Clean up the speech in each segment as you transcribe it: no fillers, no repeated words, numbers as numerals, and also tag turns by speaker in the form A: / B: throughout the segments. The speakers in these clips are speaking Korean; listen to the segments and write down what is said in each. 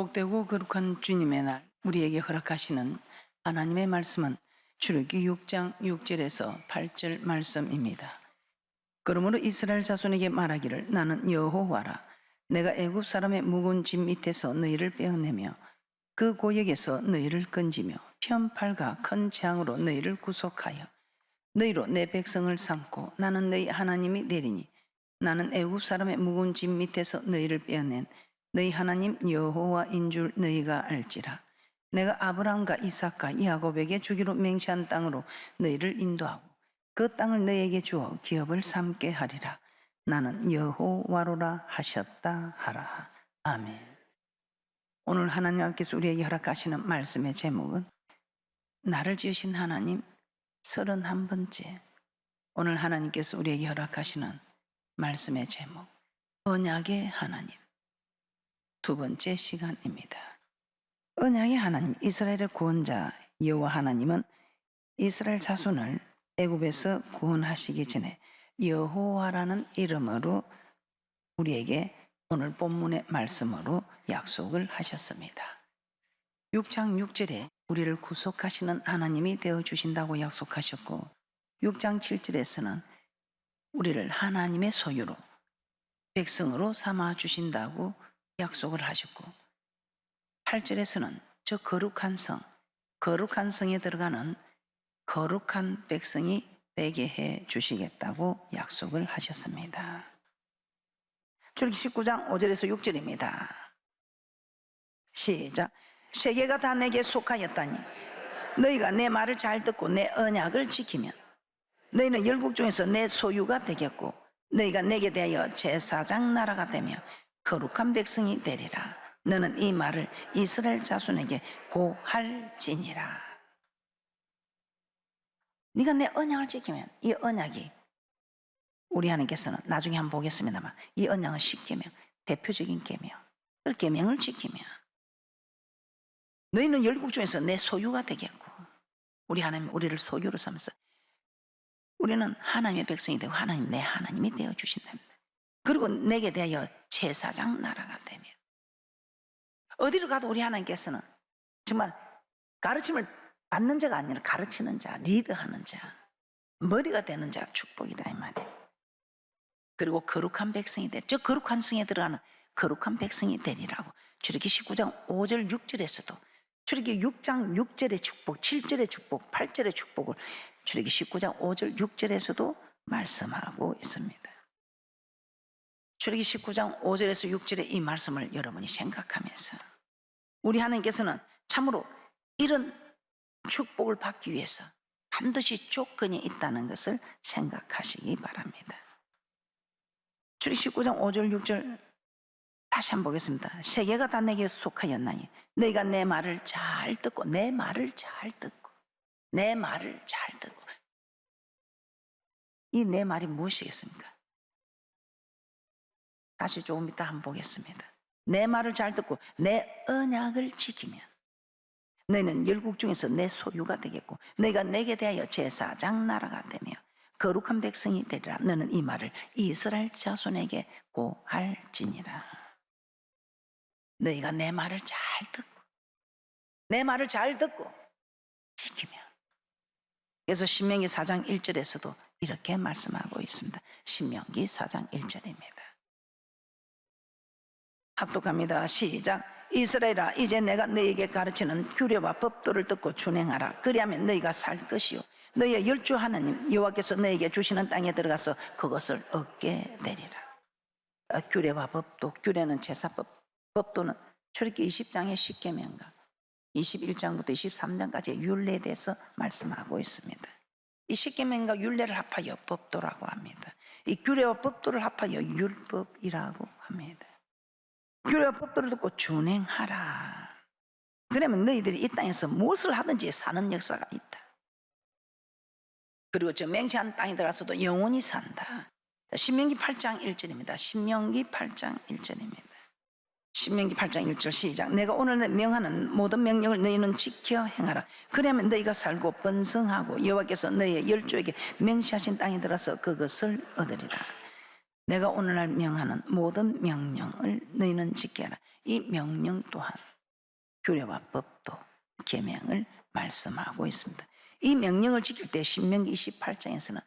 A: 복되고 거룩한 주님의 날 우리에게 허락하시는 하나님의 말씀은 출애굽기 6장 6절에서 8절 말씀입니다. 그러므로 이스라엘 자손에게 말하기를 나는 여호와라. 내가 애굽 사람의 무거운 짐 밑에서 너희를 빼어내며 그 고역에서 너희를 건지며 편팔과 큰 재앙으로 너희를 구속하여 너희로 내 백성을 삼고 나는 너희 하나님이 되리니 나는 애굽 사람의 무거운 짐 밑에서 너희를 빼어낸 너희 하나님 여호와인 줄 너희가 알지라. 내가 아브라함과 이삭과 야곱에게 주기로 맹세한 땅으로 너희를 인도하고 그 땅을 너희에게 주어 기업을 삼게 하리라. 나는 여호와로라 하셨다 하라. 아멘. 오늘 하나님께서 우리에게 허락하시는 말씀의 제목은 나를 지으신 하나님 31번째. 오늘 하나님께서 우리에게 허락하시는 말씀의 제목 언약의 하나님 두 번째 시간입니다. 언약의 하나님, 이스라엘의 구원자 여호와 하나님은 이스라엘 자손을 애굽에서 구원하시기 전에 여호와라는 이름으로 우리에게 오늘 본문의 말씀으로 약속을 하셨습니다. 6장 6절에 우리를 구속하시는 하나님이 되어주신다고 약속하셨고 6장 7절에서는 우리를 하나님의 소유로 백성으로 삼아주신다고 약속을 하셨고 8절에서는 저 거룩한 성에 들어가는 거룩한 백성이 되게 해 주시겠다고 약속을 하셨습니다. 출애굽기 19장 5절에서 6절입니다. 시작. 세계가 다 내게 속하였다니 너희가 내 말을 잘 듣고 내 언약을 지키면 너희는 열국 중에서 내 소유가 되겠고 너희가 내게 대하여 제사장 나라가 되며 거룩한 백성이 되리라. 너는 이 말을 이스라엘 자손에게 고할지니라. 네가 내 언약을 지키면 이 언약이 우리 하나님께서는 나중에 한번 보겠습니다만 이 언약은 10계명, 대표적인 계명. 그 계명을 지키면 너희는 열국 중에서 내 소유가 되겠고 우리 하나님 우리를 소유로 삼아서 우리는 하나님의 백성이 되고 하나님 내 하나님이 되어 주신답니다. 그리고 내게 대하여 제사장 나라가 되며 어디로 가도 우리 하나님께서는 정말 가르침을 받는 자가 아니라 가르치는 자, 리드하는 자, 머리가 되는 자가 축복이다 이 말이에요. 그리고 거룩한 백성이 되리. 저 거룩한 성에 들어가는 거룩한 백성이 되리라고 출애굽기 19장 5절 6절에서도 출애굽기 6장 6절의 축복, 7절의 축복, 8절의 축복을 출애굽기 19장 5절 6절에서도 말씀하고 있습니다. 출애굽기 19장 5절에서 6절의 이 말씀을 여러분이 생각하면서 우리 하나님께서는 참으로 이런 축복을 받기 위해서 반드시 조건이 있다는 것을 생각하시기 바랍니다. 출애굽기 19장 5절 6절 다시 한번 보겠습니다. 세계가 다 내게 속하였나니 너희가 내 말을 잘 듣고 내 말을 잘 듣고 내 말을 잘 듣고 이 내 말이 무엇이겠습니까? 다시 조금 이따 한번 보겠습니다. 내 말을 잘 듣고 내 언약을 지키면 너희는 열국 중에서 내 소유가 되겠고 너희가 내게 대하여 제사장 나라가 되며 거룩한 백성이 되리라. 너는 이 말을 이스라엘 자손에게 고할지니라. 너희가 내 말을 잘 듣고 내 말을 잘 듣고 지키면. 그래서 신명기 4장 1절에서도 이렇게 말씀하고 있습니다. 신명기 4장 1절입니다. 합독합니다. 시작. 이스라엘아 이제 내가 너희에게 가르치는 규례와 법도를 듣고 준행하라. 그리하면 너희가 살 것이요 너희의 열주 하나님 여호와께서 너희에게 주시는 땅에 들어가서 그것을 얻게 되리라. 규례와 법도, 규례는 제사법, 법도는 출애굽기 20장의 10계명과 21장부터 23장까지의 율례에 대해서 말씀하고 있습니다. 이 10계명과 율례를 합하여 법도라고 합니다. 이 규례와 법도를 합하여 율법이라고 합니다. 규례와 법도를 듣고 준행하라. 그러면 너희들이 이 땅에서 무엇을 하든지 사는 역사가 있다. 그리고 저 맹세한 땅에 들어가서도 영원히 산다. 신명기 8장 1절입니다. 신명기 8장 1절입니다. 신명기 8장 1절 시작. 내가 오늘 명하는 모든 명령을 너희는 지켜 행하라. 그러면 너희가 살고 번성하고 여호와께서 너희의 열조에게 맹세하신 땅에 들어서 그것을 얻으리라. 내가 오늘날 명하는 모든 명령을 너희는 지켜라. 이 명령 또한 규례와 법도 계명을 말씀하고 있습니다. 이 명령을 지킬 때 신명기 28장에서는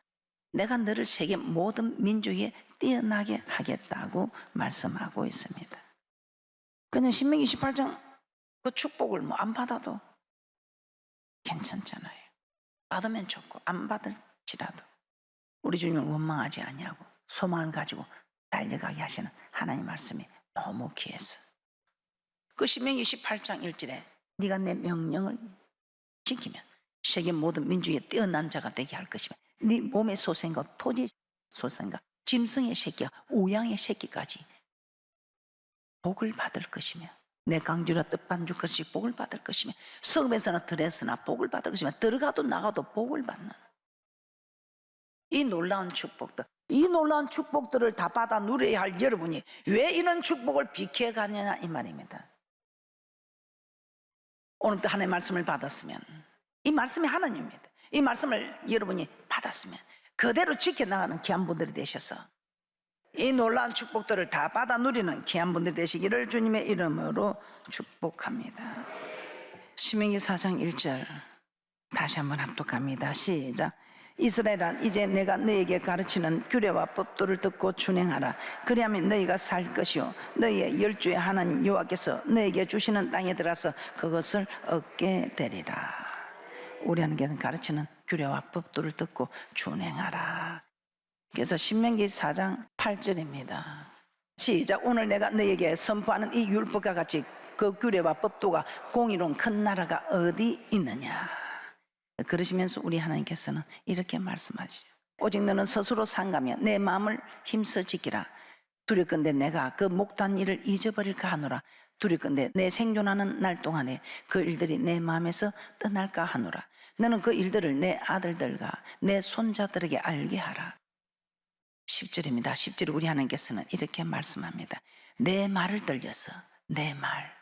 A: 내가 너를 세계 모든 민족에 뛰어나게 하겠다고 말씀하고 있습니다. 그냥 신명기 28장 그 축복을 뭐 안 받아도 괜찮잖아요. 받으면 좋고 안 받을지라도 우리 주님을 원망하지 아니하고 소망을 가지고 달려가게 하시는 하나님 말씀이 너무 귀해서 그 신명기 18장 1절에 네가 내 명령을 지키면 세계 모든 민족에 뛰어난 자가 되게 할 것이며 네 몸의 소생과 토지 소생과 짐승의 새끼와 우양의 새끼까지 복을 받을 것이며 내 강주라 뜻반죽 것이 복을 받을 것이며 성읍에서나 들에서나 복을 받을 것이며 들어가도 나가도 복을 받는 이 놀라운 축복들, 이 놀라운 축복들을 다 받아 누려야 할 여러분이 왜 이런 축복을 비켜가느냐 이 말입니다. 오늘도 하나님의 말씀을 받았으면 이 말씀이 하나님입니다. 이 말씀을 여러분이 받았으면 그대로 지켜나가는 귀한 분들이 되셔서 이 놀라운 축복들을 다 받아 누리는 귀한 분들이 되시기를 주님의 이름으로 축복합니다. 신명기 4장 1절 다시 한번 합독합니다. 시작. 이스라엘아 이제 내가 너에게 가르치는 규례와 법도를 듣고 준행하라. 그리하면 너희가 살 것이요 너희의 열주의 하나님 여호와께서 너에게 주시는 땅에 들어서 그것을 얻게 되리라. 우리 하나님께서 가르치는 규례와 법도를 듣고 준행하라. 그래서 신명기 4장 8절입니다. 시작. 오늘 내가 너에게 선포하는 이 율법과 같이 그 규례와 법도가 공의로운 큰 나라가 어디 있느냐. 그러시면서 우리 하나님께서는 이렇게 말씀하시죠. 오직 너는 스스로 상가며 내 마음을 힘써 지키라. 두렵건대 내가 그 목단 일을 잊어버릴까 하노라. 두렵건대 내 생존하는 날 동안에 그 일들이 내 마음에서 떠날까 하노라. 너는 그 일들을 내 아들들과 내 손자들에게 알게 하라. 10절입니다. 10절에 우리 하나님께서는 이렇게 말씀합니다. 내 말을 들려서 내 말.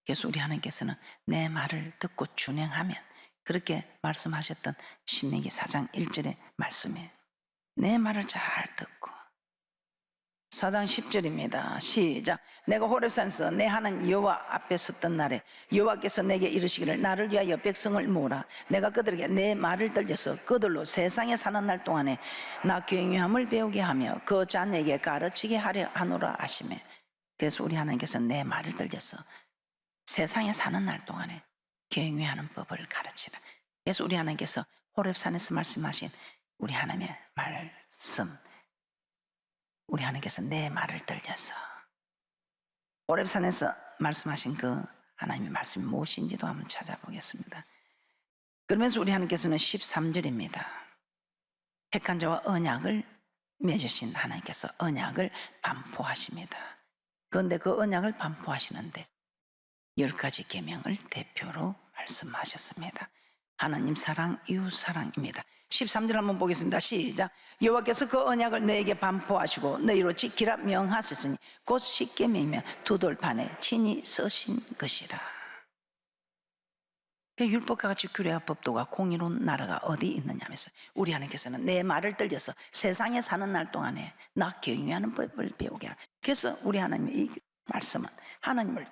A: 그래서 우리 하나님께서는 내 말을 듣고 준행하면 그렇게 말씀하셨던 신명기 4장 1절의 말씀이에요. 내 말을 잘 듣고 4장 10절입니다. 시작. 내가 호렙산에서 내 하나님 여호와 앞에 섰던 날에 여호와께서 내게 이르시기를 나를 위하여 백성을 모으라. 내가 그들에게 내 말을 들려서 그들로 세상에 사는 날 동안에 나 경유함을 배우게 하며 그 자녀에게 가르치게 하려 하노라 하시매. 그래서 우리 하나님께서 내 말을 들려서 세상에 사는 날 동안에 경유하는 법을 가르치라. 그래서 우리 하나님께서 호렙산에서 말씀하신 우리 하나님의 말씀, 우리 하나님께서 내 말을 들려서 호렙산에서 말씀하신 그 하나님의 말씀이 무엇인지도 한번 찾아보겠습니다. 그러면서 우리 하나님께서는 13절입니다. 택한 자와 언약을 맺으신 하나님께서 언약을 반포하십니다. 그런데 그 언약을 반포하시는데 10가지 계명을 대표로 말씀하셨습니다. 하나님 사랑, 이웃 사랑입니다. 13절 한번 보겠습니다. 시작. 여호와께서 그 언약을 너에게 반포하시고 너희로 지키라 명하셨으니 곧 십계명이며 두 돌판에 친히 쓰신 것이라. 율법과 같이 규례와 법도가 공의로운 나라가 어디 있느냐면서 우리 하나님께서는 내 말을 들려서 세상에 사는 날 동안에 나 경유하는 법을 배우게 하라. 그래서 우리 하나님의 이 말씀은 하나님을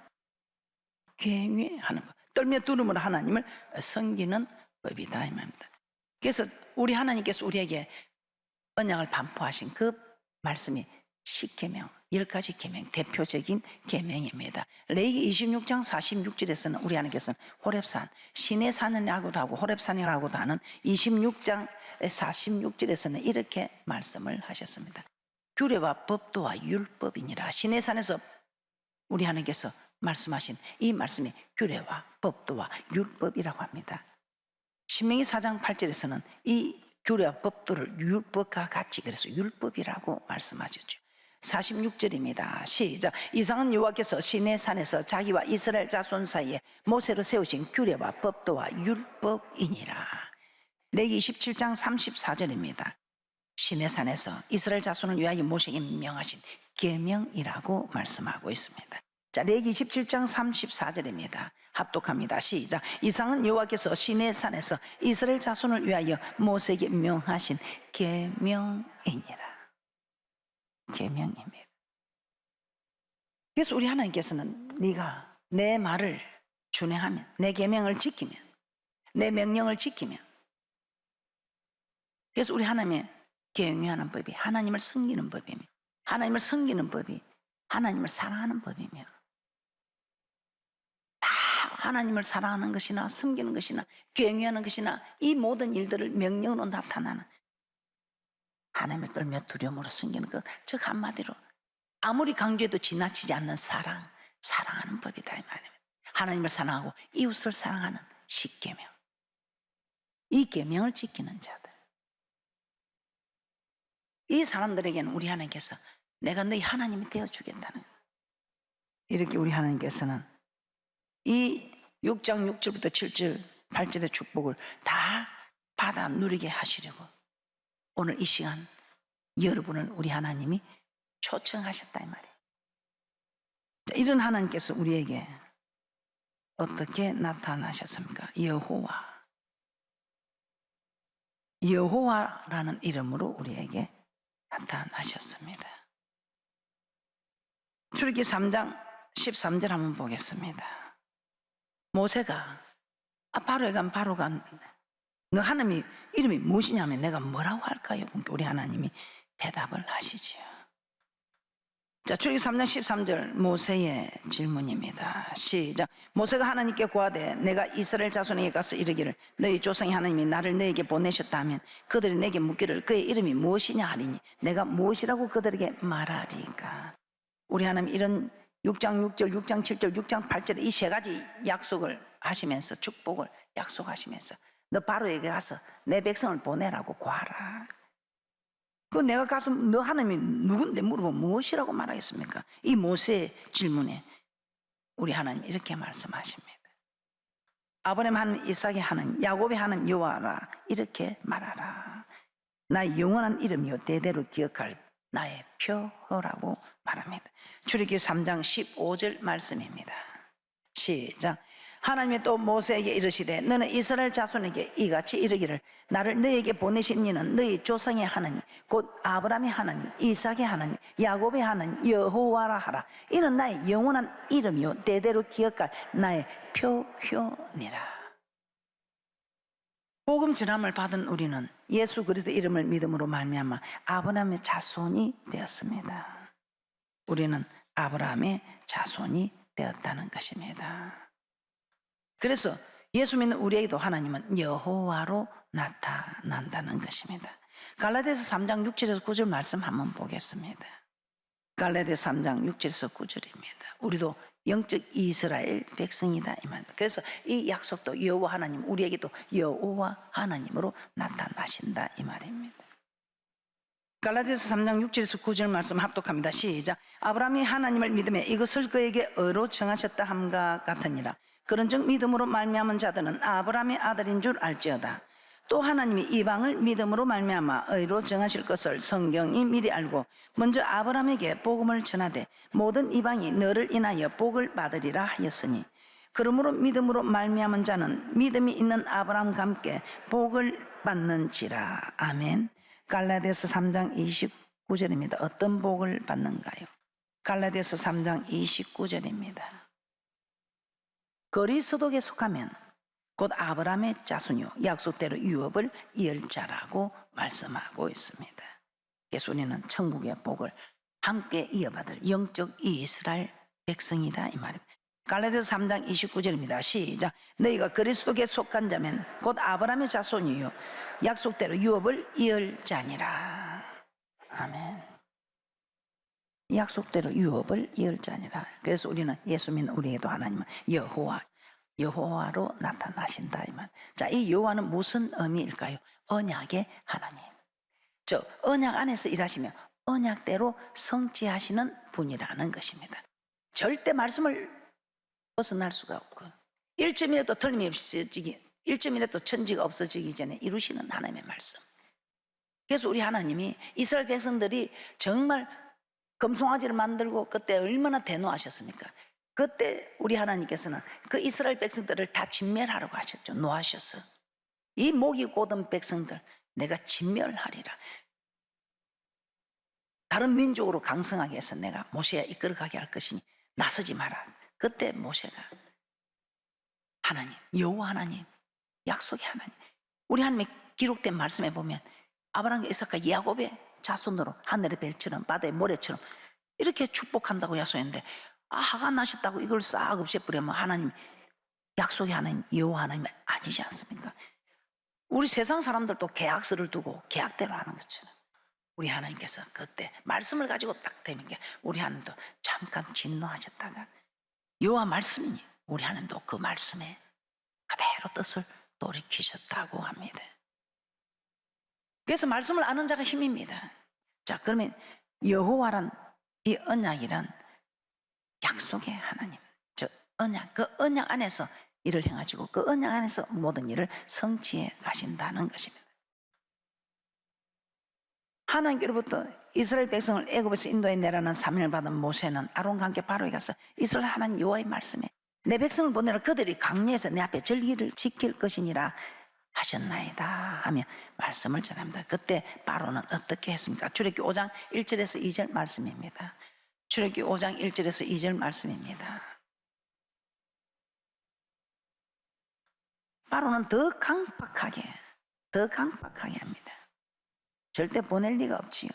A: 경외하는 법, 떨며 두름으로 하나님을 섬기는 법이다 이 말입니다. 그래서 우리 하나님께서 우리에게 언약을 반포하신 그 말씀이 10계명, 10가지 계명, 대표적인 계명입니다. 레위기 26장 46절에서는 우리 하나님께서는 호렙산, 신의 산이라고도 하고 호렙산이라고도 하는 26장 46절에서는 이렇게 말씀을 하셨습니다. 규례와 법도와 율법이니라. 신의 산에서 우리 하나님께서 말씀하신 이 말씀이 규례와 법도와 율법이라고 합니다. 신명기 4장 8절에서는 이 규례와 법도를 율법과 같이 그래서 율법이라고 말씀하셨죠. 46절입니다. 시작. 이상은 여호와께서 시내산에서 자기와 이스라엘 자손 사이에 모세로 세우신 규례와 법도와 율법이니라. 레위기 27장 34절입니다. 시내산에서 이스라엘 자손을 위하여 모세에게 명하신 계명이라고 말씀하고 있습니다. 자, 레위기 27장 34절입니다. 합독합니다. 시작. 이상은 여호와께서 시내산에서 이스라엘 자손을 위하여 모세에게 명하신 계명이니라. 계명입니다. 그래서 우리 하나님께서는 네가 내 말을 준행하면, 내 계명을 지키면, 내 명령을 지키면. 그래서 우리 하나님의 경외하는 법이 하나님을 섬기는 법이며, 하나님을 섬기는 법이 하나님을 사랑하는 법이며, 다 하나님을 사랑하는 것이나 섬기는 것이나 경외하는 것이나 이 모든 일들을 명령으로 나타나는, 하나님을 떨며 두려움으로 섬기는 것, 즉 한마디로 아무리 강조해도 지나치지 않는 사랑하는 법이다 이 말입니다. 하나님을 사랑하고 이웃을 사랑하는 십계명, 이 계명을 지키는 자들, 이 사람들에게는 우리 하나님께서 내가 너희 하나님이 되어주겠다는, 이렇게 우리 하나님께서는 이 6장 6절부터 7절 8절의 축복을 다 받아 누리게 하시려고 오늘 이 시간 여러분을 우리 하나님이 초청하셨다 이 말이에요. 자, 이런 하나님께서 우리에게 어떻게 나타나셨습니까? 여호와라는 이름으로 우리에게 나타나셨습니다. 출애굽기 3장 13절 한번 보겠습니다. 모세가 바로가 너 하나님 이름이 무엇이냐면 내가 뭐라고 할까요? 우리 하나님이 대답을 하시지요. 자, 출애굽기 3장 13절 모세의 질문입니다. 시작. 모세가 하나님께 고하되 내가 이스라엘 자손에게 가서 이르기를 너희 조상의 하나님이 나를 너에게 보내셨다면 그들이 내게 묻기를 그의 이름이 무엇이냐 하리니 내가 무엇이라고 그들에게 말하리까. 우리 하나님 이런 6장 6절 6장 7절 6장 8절 이 세 가지 약속을 하시면서, 축복을 약속하시면서 너 바로에게 가서 내 백성을 보내라고 구하라. 그 내가 가서 너 하나님이 누군데 물어보면 무엇이라고 말하겠습니까? 이 모세의 질문에 우리 하나님 이렇게 말씀하십니다. 아브라함 하나님, 이삭의 하나님, 야곱의 하나님 여호와라 이렇게 말하라. 나의 영원한 이름이요 대대로 기억할 나의 표라고 말합니다. 출애굽기 3장 15절 말씀입니다. 시작. 하나님이 또 모세에게 이르시되 너는 이스라엘 자손에게 이같이 이르기를 나를 너에게 보내신 이는 너희 조상의 하나님 곧 아브라함의 하나님 이삭의 하나님 야곱의 하나님 여호와라 하라. 이는 나의 영원한 이름이요 대대로 기억할 나의 표효니라. 복음 전함을 받은 우리는 예수 그리스도 이름을 믿음으로 말미암아 아브라함의 자손이 되었습니다. 우리는 아브라함의 자손이 되었다는 것입니다. 그래서 예수 믿는 우리에게도 하나님은 여호와로 나타난다는 것입니다. 갈라디아서 3장 6절에서 9절 말씀 한번 보겠습니다. 갈라디아서 3장 6절에서 9절입니다. 우리도 영적 이스라엘 백성이다 이 말입니다. 그래서 이 약속도 여호와 하나님, 우리에게도 여호와 하나님으로 나타나신다 이 말입니다. 갈라디아서 3장 6절에서 9절 말씀 합독합니다. 시작. 아브라함이 하나님을 믿음에 이것을 그에게 의로 정하셨다 함과 같으니라. 그런즉 믿음으로 말미암은 자들은 아브라함의 아들인 줄 알지어다. 또 하나님이 이방을 믿음으로 말미암아 의로 정하실 것을 성경이 미리 알고 먼저 아브라함에게 복음을 전하되 모든 이방이 너를 인하여 복을 받으리라 하였으니 그러므로 믿음으로 말미암은 자는 믿음이 있는 아브라함과 함께 복을 받는지라. 아멘. 갈라디아서 3장 29절입니다. 어떤 복을 받는가요? 갈라디아서 3장 29절입니다. 그리스도에 속하면 곧 아브라함의 자손이요 약속대로 유업을 이을 자라고 말씀하고 있습니다. 그래서 우리는 천국의 복을 함께 이어받을 영적 이스라엘 백성이다 이 말입니다. 갈라디아서 3장 29절입니다. 시작. 너희가 그리스도에 속한 자면 곧 아브라함의 자손이요 약속대로 유업을 이을 자니라. 아멘. 약속대로 유업을 이을 자니라. 그래서 우리는 예수 믿는 우리에도 하나님은 여호와로 나타나신다 이 말. 자, 이 여호와는 무슨 의미일까요? 언약의 하나님. 즉 언약 안에서 일하시며 언약대로 성취하시는 분이라는 것입니다. 절대 말씀을 벗어날 수가 없고 1점이라도 틀림이 없어지기, 1점이라도 천지가 없어지기 전에 이루시는 하나님의 말씀. 그래서 우리 하나님이 이스라엘 백성들이 정말 금송아지를 만들고 그때 얼마나 대노하셨습니까? 그때 우리 하나님께서는 그 이스라엘 백성들을 다 진멸하라고 하셨죠. 노하셨어. 이 목이 곧은 백성들 내가 진멸하리라. 다른 민족으로 강성하게 해서 내가 모세야 이끌어가게 할 것이니 나서지 마라. 그때 모세가 하나님, 여호와 하나님, 약속의 하나님, 우리 하나님의 기록된 말씀에 보면 아브라함과 이삭과 야곱의 자손으로 하늘의 별처럼 바다의 모래처럼 이렇게 축복한다고 약속했는데, 화가 나셨다고 이걸 싹 없애버리면 하나님, 약속의 하나님, 여호와 하나님 아니지 않습니까? 우리 세상 사람들도 계약서를 두고 계약대로 하는 것처럼 우리 하나님께서 그때 말씀을 가지고 딱 되는 게, 우리 하나님도 잠깐 진노하셨다가 여호와 말씀이니 우리 하나님도 그 말씀에 그대로 뜻을 돌이키셨다고 합니다. 그래서 말씀을 아는 자가 힘입니다. 자, 그러면 여호와란, 이 언약이란 약속의 하나님, 즉 언약, 그 언약 안에서 일을 행하시고 그 언약 안에서 모든 일을 성취해 가신다는 것입니다. 하나님께로부터 이스라엘 백성을 애굽에서 인도해 내라는 사명을 받은 모세는 아론과 함께 바로에 가서 이스라엘 하나님 여호와의 말씀에 내 백성을 보내라, 그들이 광야에서 내 앞에 절기를 지킬 것이니라 하셨나이다 하며 말씀을 전합니다. 그때 바로는 어떻게 했습니까? 출애굽기 5장 1절에서 2절 말씀입니다. 출애굽기 5장 1절에서 2절 말씀입니다. 바로는 더 강팍하게 합니다. 절대 보낼 리가 없지요.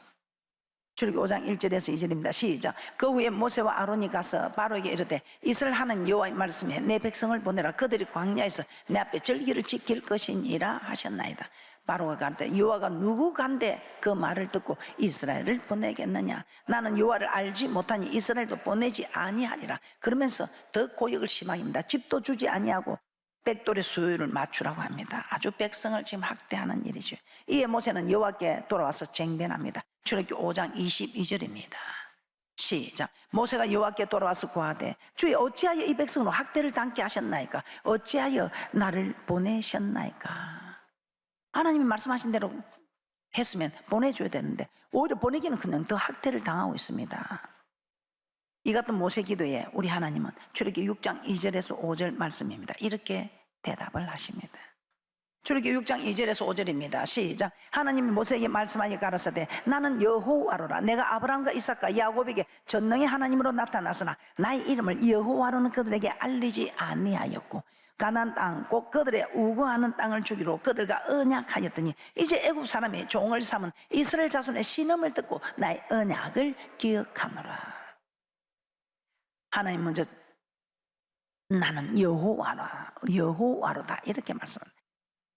A: 출애굽기 5장 1절에서 2절입니다. 시작. 그 후에 모세와 아론이 가서 바로에게 이르되 이스라엘 하나님 여호와의 말씀에 내 백성을 보내라, 그들이 광야에서 내 앞에 절기를 지킬 것이니라 하셨나이다. 바로가 가르되 여호와가 누구간데 그 말을 듣고 이스라엘을 보내겠느냐? 나는 여호와를 알지 못하니 이스라엘도 보내지 아니하리라. 그러면서 더 고역을 심하입니다. 집도 주지 아니하고 백돌의 수요를 맞추라고 합니다. 아주 백성을 지금 학대하는 일이죠. 이에 모세는 여호와께 돌아와서 쟁변합니다. 출애굽기 5장 22절입니다. 시작. 모세가 여호와께 돌아와서 고하되 주여 어찌하여 이 백성으로 학대를 당케 하셨나이까? 어찌하여 나를 보내셨나이까? 하나님이 말씀하신 대로 했으면 보내줘야 되는데 오히려 보내기는 그냥 더 학대를 당하고 있습니다. 이 같은 모세 기도에 우리 하나님은 출애굽기 6장 2절에서 5절 말씀입니다. 이렇게 대답을 하십니다. 출애굽기 6장 2절에서 5절입니다. 시작. 하나님이 모세에게 말씀하여 가라사대 나는 여호와로라. 내가 아브라함과 이삭과 야곱에게 전능의 하나님으로 나타났으나 나의 이름을 여호와로는 그들에게 알리지 아니하였고 가나안 땅 곧 그들의 우거하는 땅을 주기로 그들과 언약하였더니 이제 애굽 사람의 종을 삼은 이스라엘 자손의 신음을 듣고 나의 언약을 기억하노라. 하나님 먼저 나는 여호와로다 이렇게 말씀합니다.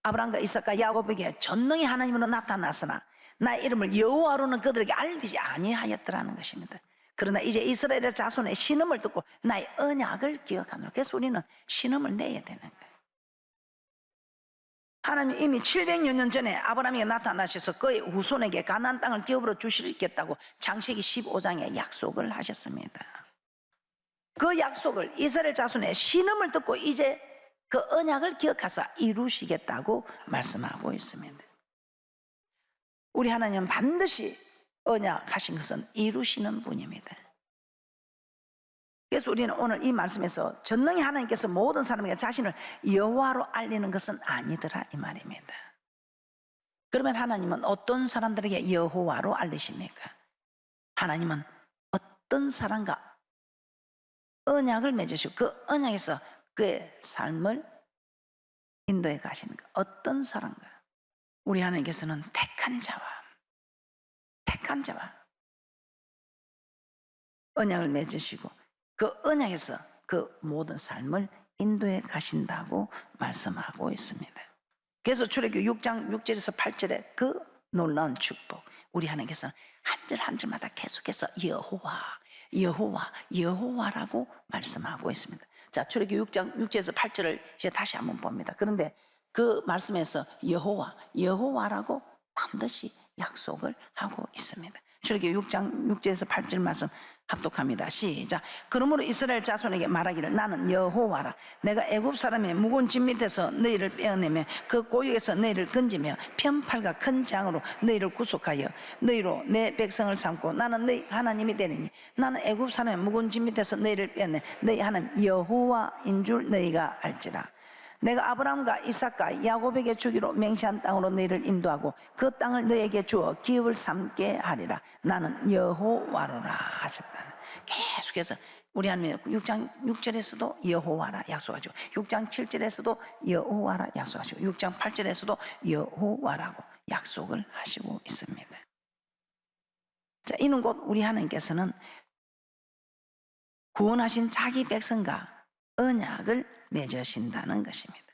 A: 아브라함과 이삭과 야곱에게 전능의 하나님으로 나타났으나 나의 이름을 여호와로는 그들에게 알리지 아니하였더라는 것입니다. 그러나 이제 이스라엘의 자손의 신음을 듣고 나의 언약을 기억하노라. 그래서 우리는 신음을 내야 되는 거예요. 하나님 이미 700여 년 전에 아브라함에게 나타나셔서 그의 후손에게 가나안 땅을 기업으로 주시겠다고 창세기 15장에 약속을 하셨습니다. 그 약속을 이스라엘 자손의 신음을 듣고 이제 그 언약을 기억하사 이루시겠다고 말씀하고 있습니다. 우리 하나님은 반드시 언약하신 것은 이루시는 분입니다. 그래서 우리는 오늘 이 말씀에서 전능의 하나님께서 모든 사람에게 자신을 여호와로 알리는 것은 아니더라 이 말입니다. 그러면 하나님은 어떤 사람들에게 여호와로 알리십니까? 하나님은 어떤 사람과 언약을 맺으시고 그 언약에서 그의 삶을 인도해 가시는 것. 어떤 사람과? 우리 하나님께서는 택한 자와 언약을 맺으시고 그 언약에서 그 모든 삶을 인도해 가신다고 말씀하고 있습니다. 그래서 출애굽기 6장 6절에서 8절에 그 놀라운 축복, 우리 하나님께서는 한 절 한 절마다 계속해서 여호와라고 말씀하고 있습니다. 자, 출애굽기 6장 6절에서 8절을 이제 다시 한번 봅니다. 그런데 그 말씀에서 여호와라고 반드시 약속을 하고 있습니다. 출애굽기 6장 6절에서 8절 말씀 합독합니다. 시작. 그러므로 이스라엘 자손에게 말하기를 나는 여호와라. 내가 애굽 사람의 무거운 짐 밑에서 너희를 빼어내며 그 고역에서 너희를 건지며 편팔과 큰 장으로 너희를 구속하여 너희로 내 백성을 삼고 나는 너희 하나님이 되느니 나는 애굽 사람의 무거운 짐 밑에서 너희를 빼어내 너희 하나님 여호와인 줄 너희가 알지라. 내가 아브라함과 이삭과 야곱에게 주기로 맹세한 땅으로 너희를 인도하고 그 땅을 너희에게 주어 기업을 삼게 하리라. 나는 여호와로라 하셨다. 계속해서 우리 하나님 6장 6절에서도 여호와라 약속하죠. 6장 7절에서도 여호와라 약속하죠. 6장 8절에서도 여호와라고 약속을 하시고 있습니다. 자, 이는 곧 우리 하나님께서는 구원하신 자기 백성과 언약을 맺으신다는 것입니다.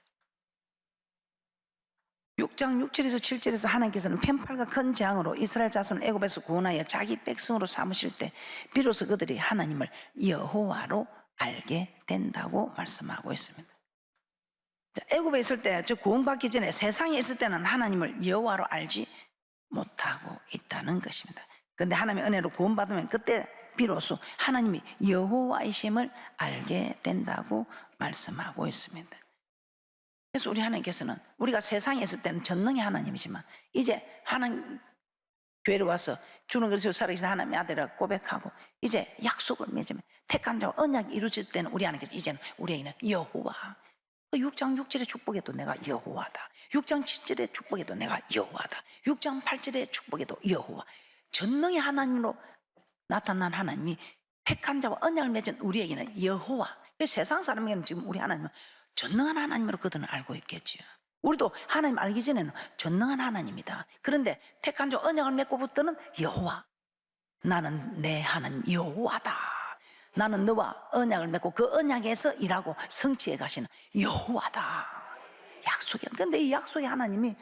A: 6장 6절에서 7절에서 하나님께서는 펜팔과 큰 재앙으로 이스라엘 자손을 애굽에서 구원하여 자기 백성으로 삼으실 때 비로소 그들이 하나님을 여호와로 알게 된다고 말씀하고 있습니다. 애굽에 있을 때, 즉 구원받기 전에 세상에 있을 때는 하나님을 여호와로 알지 못하고 있다는 것입니다. 그런데 하나님의 은혜로 구원받으면 그때 비로소 하나님이 여호와이심을 알게 된다고 말씀하고 있습니다. 그래서 우리 하나님께서는 우리가 세상에 있을 때는 전능의 하나님이지만 이제 하나님 교회로 와서 주는 그리스도 살아계신 하나님의 아들이라고 고백하고 이제 약속을 맺으면 택한 자와 언약이 이루어질 때는 우리 하나님께서 이제는 우리에게는 여호와, 6장 6절의 축복에도 내가 여호와다, 6장 7절의 축복에도 내가 여호와다, 6장 8절의 축복에도 여호와, 전능의 하나님으로 나타난 하나님이 택한 자와 언약을 맺은 우리에게는 여호와. 세상 사람에게는 지금 우리 하나님은 전능한 하나님으로 그들은 알고 있겠지요. 우리도 하나님 알기 전에는 전능한 하나님이다. 그런데 택한 자 언약을 맺고부터는 여호와, 나는 내 하나님 여호와다. 나는 너와 언약을 맺고 그 언약에서 일하고 성취해 가시는 여호와다. 약속이야. 그런데 이 약속의 하나님이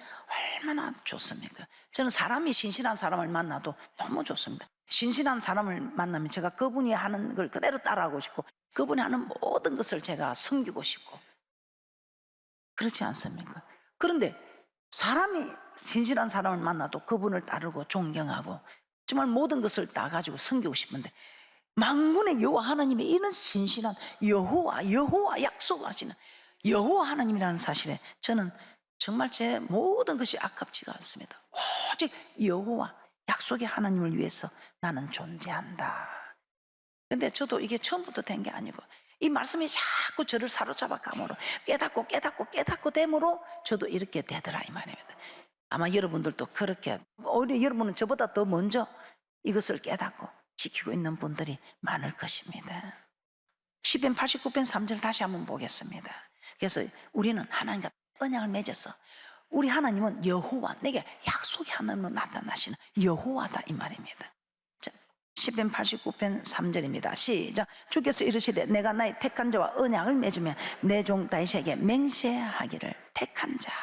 A: 얼마나 좋습니까? 저는 사람이 신실한 사람을 만나도 너무 좋습니다. 신실한 사람을 만나면 제가 그분이 하는 걸 그대로 따라하고 싶고 그분이 하는 모든 것을 제가 섬기고 싶고 그렇지 않습니까? 그런데 사람이 신실한 사람을 만나도 그분을 따르고 존경하고 정말 모든 것을 다 가지고 섬기고 싶은데 만군의 여호와 하나님의 이런 신실한 여호와 약속하시는 여호와 하나님이라는 사실에 저는 정말 제 모든 것이 아깝지가 않습니다. 오직 여호와 약속의 하나님을 위해서 나는 존재한다. 근데 저도 이게 처음부터 된 게 아니고 이 말씀이 자꾸 저를 사로잡아 감으로 깨닫고 됨으로 저도 이렇게 되더라 이 말입니다. 아마 여러분들도 그렇게 오히려 여러분은 저보다 더 먼저 이것을 깨닫고 지키고 있는 분들이 많을 것입니다. 시편 89편 3절 다시 한번 보겠습니다. 그래서 우리는 하나님과 언약을 맺어서 우리 하나님은 여호와, 내게 약속의 하나님으로 나타나시는 여호와다 이 말입니다. 자, 시편 89편 3절입니다. 시작. 주께서 이르시되 내가 나의 택한 자와 언약을 맺으면 내 종 다윗에게 맹세하기를. 택한 자,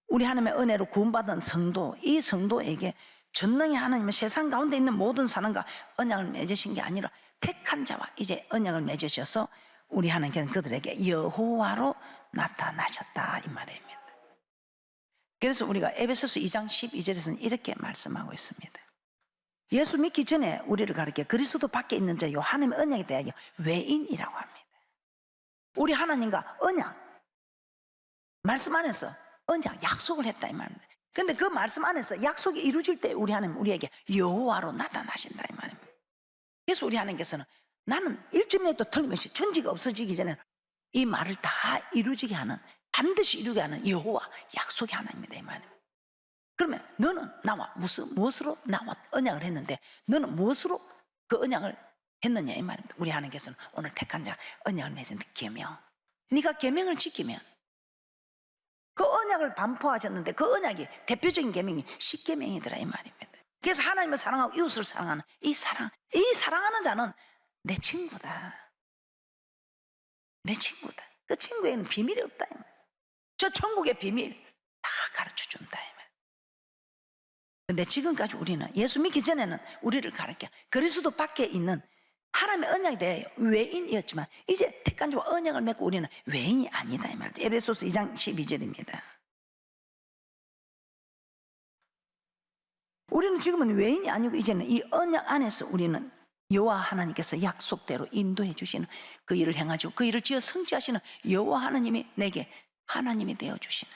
A: 우리 하나님의 은혜로 구원받은 성도, 이 성도에게 전능의 하나님은 세상 가운데 있는 모든 사람과 언약을 맺으신 게 아니라 택한 자와 이제 언약을 맺으셔서 우리 하나님께는 그들에게 여호와로 나타나셨다 이 말입니다. 그래서 우리가 에베소서 2장 12절에서는 이렇게 말씀하고 있습니다. 예수 믿기 전에 우리를 가르쳐 그리스도 밖에 있는 자 하나님의 언약에 대하여 외인이라고 합니다. 우리 하나님과 언약, 말씀 안에서 언약, 약속을 했다 이 말입니다. 그런데 그 말씀 안에서 약속이 이루어질 때 우리 하나님 우리에게 여호와로 나타나신다 이 말입니다. 그래서 우리 하나님께서는 나는 1점이라도 틀림없이 천지가 없어지기 전에 이 말을 다 이루어지게 하는, 반드시 이루게 하는 여호와 약속의 하나님이다 이 말입니다. 그러면 너는 나와 무엇으로 나와 언약을 했는데 너는 무엇으로 그 언약을 했느냐 이 말입니다. 우리 하나님께서는 오늘 택한 자 언약을 맺은 계명, 네가 계명을 지키면 그 언약을 반포하셨는데 그 언약이 대표적인 계명이 십계명이더라 이 말입니다. 그래서 하나님을 사랑하고 이웃을 사랑하는 이 사랑하는 자는 내 친구다. 내 친구다. 그 친구에는 비밀이 없다 이 말. 저 천국의 비밀 다 가르쳐 준다 이 말. 근데 지금까지 우리는 예수 믿기 전에는 우리를 가르쳐 그리스도 밖에 있는 하나님의 언약에 대해 외인이었지만 이제 택한 자와 언약을 맺고 우리는 외인이 아니다 이 말이에요. 에베소서 2장 12절입니다. 우리는 지금은 외인이 아니고 이제는 이 언약 안에서 우리는 여호와 하나님께서 약속대로 인도해 주시는 그 일을 행하시고 그 일을 지어 성취하시는 여호와 하나님이 내게 하나님이 되어 주시는.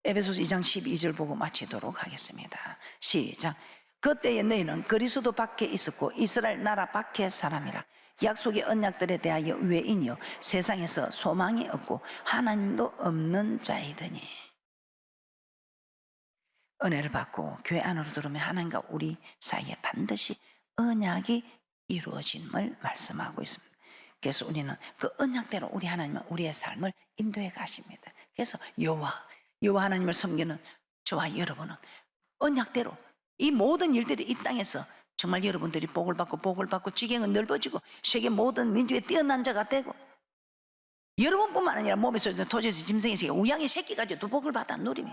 A: 에베소서 2장 12절 보고 마치도록 하겠습니다. 시작. 그때에 너희는 그리스도 밖에 있었고 이스라엘 나라 밖의 사람이라. 약속의 언약들에 대하여 외인이요 세상에서 소망이 없고 하나님도 없는 자이더니. 은혜를 받고 교회 안으로 들어오면 하나님과 우리 사이에 반드시 언약이 이루어짐을 말씀하고 있습니다. 그래서 우리는 그 언약대로 우리 하나님은 우리의 삶을 인도해 가십니다. 그래서 여호와 하나님을 섬기는 저와 여러분은 언약대로 이 모든 일들이 이 땅에서 정말 여러분들이 복을 받고 지경은 넓어지고 세계 모든 민주에 뛰어난 자가 되고, 여러분뿐만 아니라 몸에서 토지에서 짐승에서 우양의 새끼까지도 복을 받아 누리며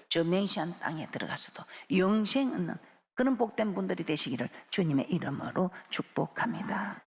A: 저 맹시한 땅에 들어가서도 영생 얻는 그런 복된 분들이 되시기를 주님의 이름으로 축복합니다.